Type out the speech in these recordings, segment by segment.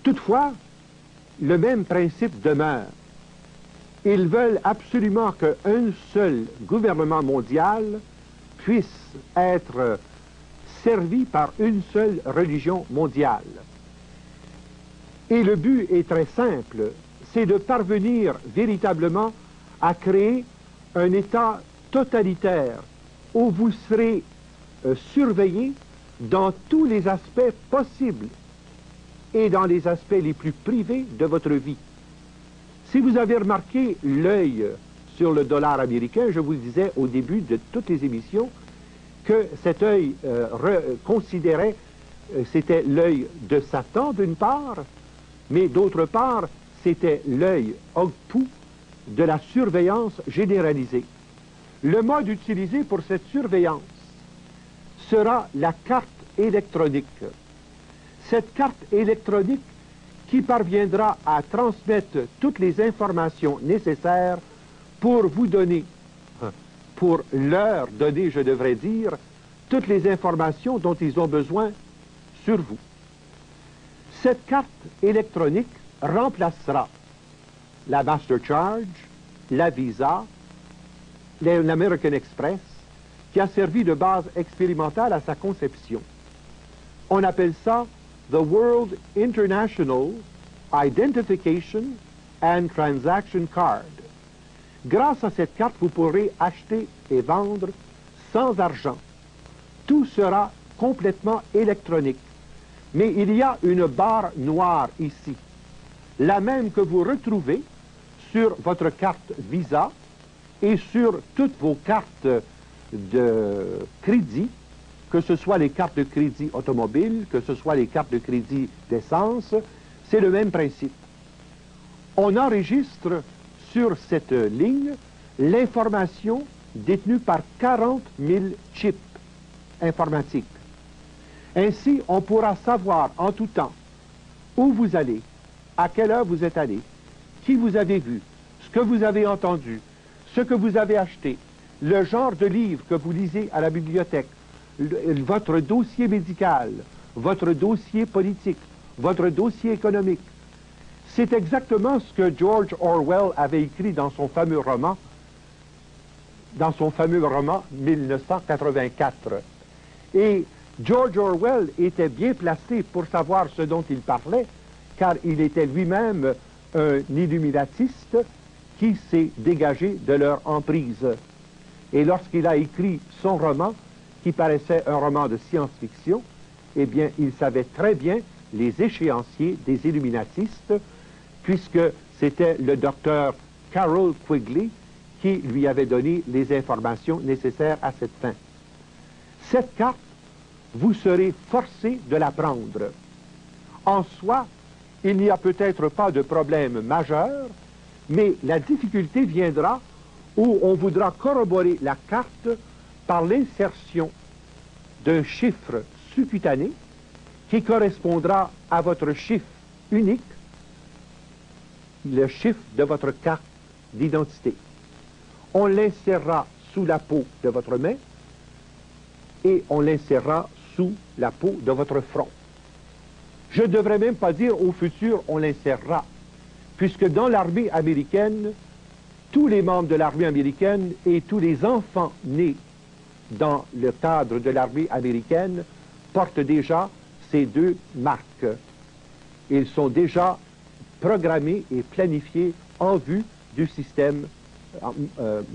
Toutefois, le même principe demeure. Ils veulent absolument qu'un seul gouvernement mondial puisse être servi par une seule religion mondiale. Et le but est très simple, c'est de parvenir véritablement à créer un État totalitaire où vous serez surveillé dans tous les aspects possibles et dans les aspects les plus privés de votre vie. Si vous avez remarqué l'œil sur le dollar américain, je vous disais au début de toutes les émissions que cet œil considérait, c'était l'œil de Satan d'une part, mais d'autre part, c'était l'œil obtus de la surveillance généralisée. Le mode utilisé pour cette surveillance sera la carte électronique. Cette carte électronique qui parviendra à transmettre toutes les informations nécessaires pour vous donner, pour leur donner, je devrais dire, toutes les informations dont ils ont besoin sur vous. Cette carte électronique remplacera la MasterCharge, la Visa, l'American Express, qui a servi de base expérimentale à sa conception. On appelle ça the World International Identification and Transaction Card. Grâce à cette carte, vous pourrez acheter et vendre sans argent. Tout sera complètement électronique. Mais il y a une barre noire ici, la même que vous retrouvez sur votre carte Visa et sur toutes vos cartes de crédit, que ce soit les cartes de crédit automobile, que ce soit les cartes de crédit d'essence, c'est le même principe. On enregistre sur cette ligne l'information détenue par 40 000 chips informatiques. Ainsi, on pourra savoir en tout temps où vous allez, à quelle heure vous êtes allé, qui vous avez vu, ce que vous avez entendu, ce que vous avez acheté, le genre de livre que vous lisez à la bibliothèque, votre dossier médical, votre dossier politique, votre dossier économique. C'est exactement ce que George Orwell avait écrit dans son fameux roman 1984. Et George Orwell était bien placé pour savoir ce dont il parlait, car il était lui-même un illuminatiste qui s'est dégagé de leur emprise. Et lorsqu'il a écrit son roman, qui paraissait un roman de science-fiction, eh bien, il savait très bien les échéanciers des illuminatistes, puisque c'était le docteur Carroll Quigley qui lui avait donné les informations nécessaires à cette fin. Cette carte, vous serez forcé de la prendre. En soi, il n'y a peut-être pas de problème majeur, mais la difficulté viendra où on voudra corroborer la carte par l'insertion d'un chiffre sous-cutané qui correspondra à votre chiffre unique, le chiffre de votre carte d'identité. On l'insérera sous la peau de votre main et on l'insérera sous la peau de votre front. Je ne devrais même pas dire au futur on l'insérera, puisque dans l'armée américaine, tous les membres de l'armée américaine et tous les enfants nés dans le cadre de l'armée américaine portent déjà ces deux marques. Ils sont déjà programmés et planifiés en vue du système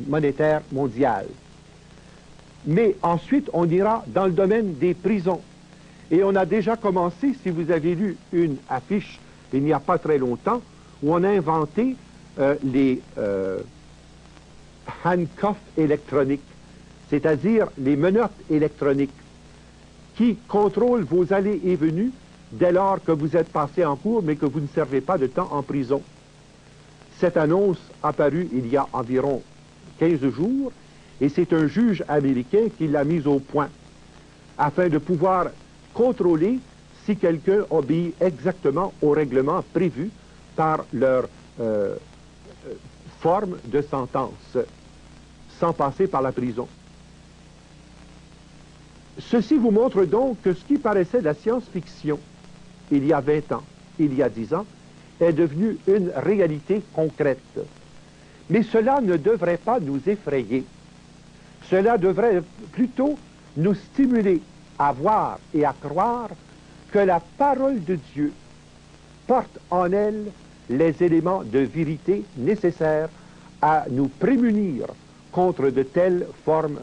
monétaire mondial. Mais ensuite, on ira dans le domaine des prisons. Et on a déjà commencé, si vous avez lu une affiche il n'y a pas très longtemps, où on a inventé les handcuffs électroniques, c'est-à-dire les menottes électroniques qui contrôlent vos allées et venues dès lors que vous êtes passé en cours mais que vous ne servez pas de temps en prison. Cette annonce apparue il y a environ 15 jours et c'est un juge américain qui l'a mise au point afin de pouvoir contrôler si quelqu'un obéit exactement au règlement prévu par leur forme de sentence, sans passer par la prison. Ceci vous montre donc que ce qui paraissait de la science-fiction il y a 20 ans, il y a 10 ans, est devenue une réalité concrète. Mais cela ne devrait pas nous effrayer. Cela devrait plutôt nous stimuler à voir et à croire que la parole de Dieu porte en elle les éléments de vérité nécessaires à nous prémunir contre de telles formes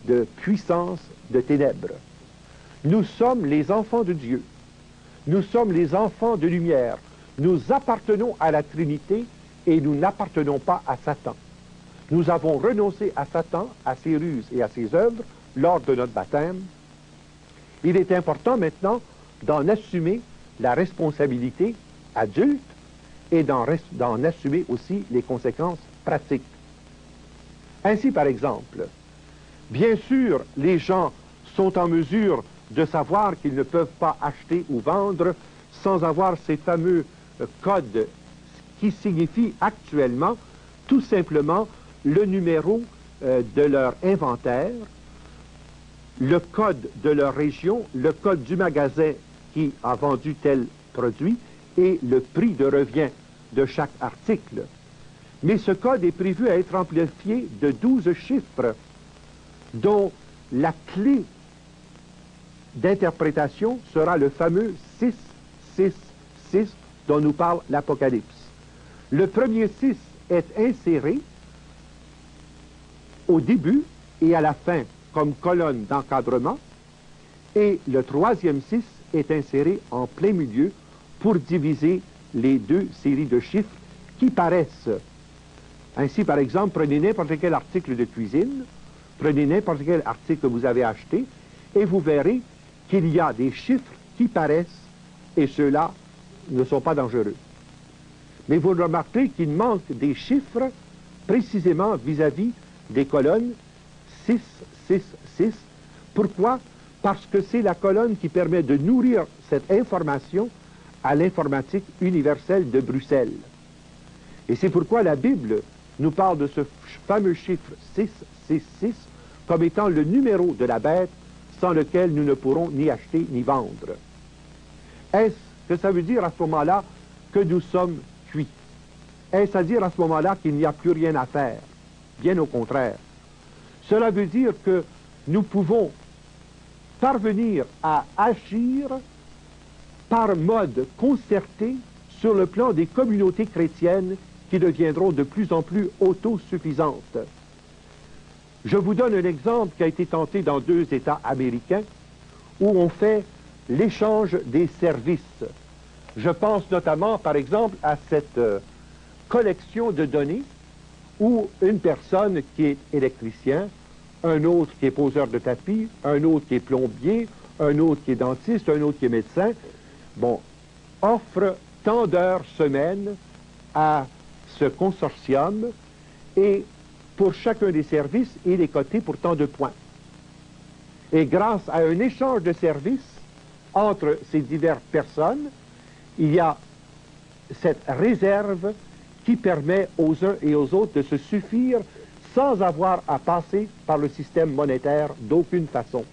de puissance de ténèbres. Nous sommes les enfants de Dieu. Nous sommes les enfants de lumière. Nous appartenons à la Trinité et nous n'appartenons pas à Satan. Nous avons renoncé à Satan, à ses ruses et à ses œuvres lors de notre baptême. Il est important maintenant d'en assumer la responsabilité adulte et d'en assumer aussi les conséquences pratiques. Ainsi, par exemple, bien sûr, les gens sont en mesure de savoir qu'ils ne peuvent pas acheter ou vendre sans avoir ces fameux codes qui signifient actuellement tout simplement le numéro de leur inventaire, le code de leur région, le code du magasin qui a vendu tel produit et le prix de revient de chaque article. Mais ce code est prévu à être amplifié de 12 chiffres, dont la clé d'interprétation sera le fameux 666 dont nous parle l'Apocalypse. Le premier 6 est inséré au début et à la fin comme colonne d'encadrement, et le troisième 6 est inséré en plein milieu pour diviser les deux séries de chiffres qui paraissent. Ainsi, par exemple, prenez n'importe quel article de cuisine, prenez n'importe quel article que vous avez acheté, et vous verrez qu'il y a des chiffres qui paraissent, et ceux-là ne sont pas dangereux. Mais vous remarquez qu'il manque des chiffres précisément vis-à-vis des colonnes 6, 6, 6. Pourquoi? Parce que c'est la colonne qui permet de nourrir cette information à l'informatique universelle de Bruxelles. Et c'est pourquoi la Bible nous parle de ce fameux chiffre 666 comme étant le numéro de la bête sans lequel nous ne pourrons ni acheter ni vendre. Est-ce que ça veut dire à ce moment-là que nous sommes cuits? Est-ce à dire à ce moment-là qu'il n'y a plus rien à faire? Bien au contraire. Cela veut dire que nous pouvons parvenir à agir par mode concerté sur le plan des communautés chrétiennes qui deviendront de plus en plus autosuffisantes. Je vous donne un exemple qui a été tenté dans 2 États américains où on fait l'échange des services. Je pense notamment, par exemple, à cette collection de données où une personne qui est électricien, un autre qui est poseur de tapis, un autre qui est plombier, un autre qui est dentiste, un autre qui est médecin, offre tant d'heures semaine à ce consortium et pour chacun des services, il est coté pour tant de points. Et grâce à un échange de services entre ces diverses personnes, il y a cette réserve qui permet aux uns et aux autres de se suffire sans avoir à passer par le système monétaire d'aucune façon.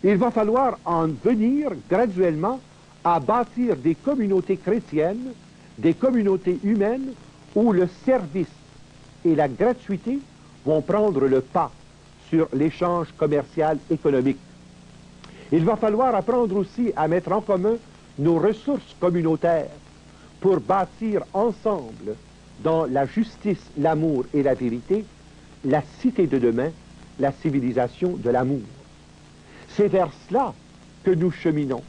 Il va falloir en venir graduellement à bâtir des communautés chrétiennes, des communautés humaines où le service et la gratuité vont prendre le pas sur l'échange commercial économique. Il va falloir apprendre aussi à mettre en commun nos ressources communautaires pour bâtir ensemble, dans la justice, l'amour et la vérité, la cité de demain, la civilisation de l'amour. C'est vers cela que nous cheminons.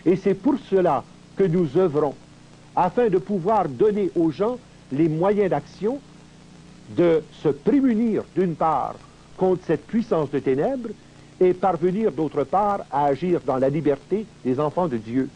Et c'est pour cela que nous œuvrons, afin de pouvoir donner aux gens les moyens d'action, de se prémunir d'une part contre cette puissance de ténèbres et parvenir d'autre part à agir dans la liberté des enfants de Dieu.